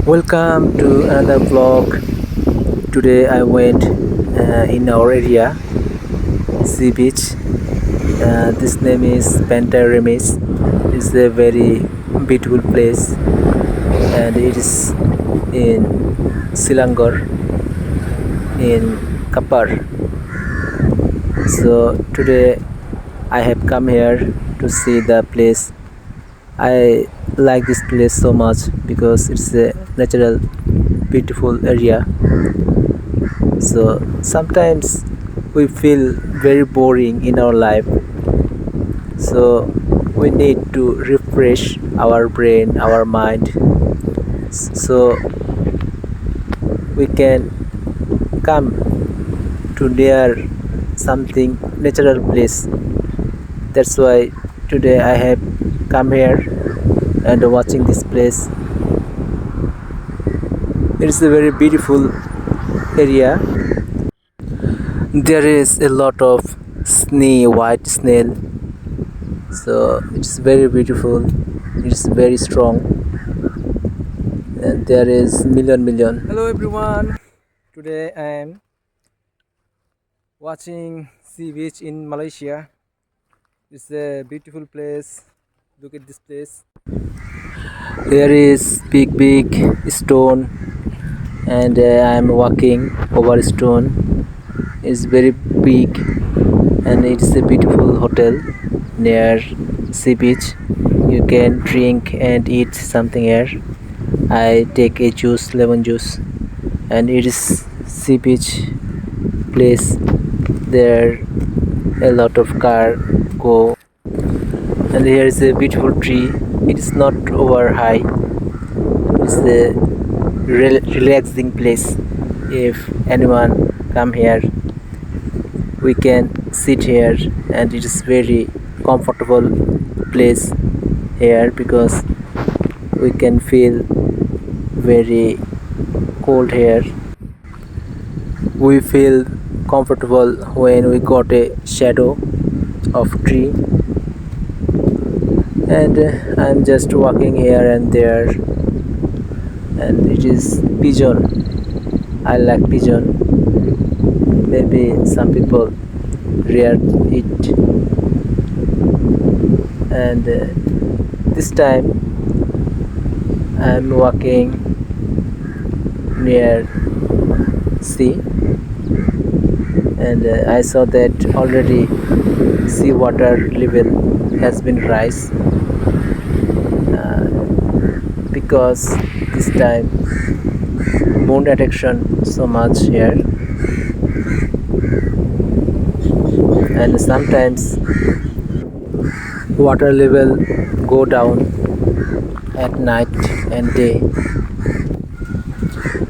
Welcome to another vlog. Today I went in our area, sea beach. This name is Pantai Remis. It's a very beautiful place, and it is in Silangor in Kapar. So today I have come here to see the place. I like this place so much because it's a natural, beautiful area. So sometimes we feel very boring in our life. So we need to refresh our brain, our mind, so we can come to near something natural place. That's why today I have come here and watching this place. It is a very beautiful area. There is a lot of white snail. So it's very beautiful. It's very strong, and there is million. Hello everyone. Today I am watching sea beach in Malaysia. It's a beautiful place. Look at this place. There is big stone, and I am walking over stone. It's very big, and it is a beautiful hotel near sea beach. You can drink and eat something here. I take a juice, lemon juice, and it is sea beach place. There a lot of car go, and here is a beautiful tree. It is not over high. It's a relaxing place. If anyone come here, we can sit here, and it is very comfortable place here because we can feel very cold here. We feel comfortable when we got a shadow of tree, and I'm just walking here and there, and it is pigeon. I like pigeon. Maybe some people rear it, and this time I'm walking near sea, and I saw that already sea water level has been rise, because this time moon attraction so much here, and sometimes water level go down at night and day.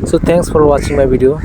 So thanks for watching my video.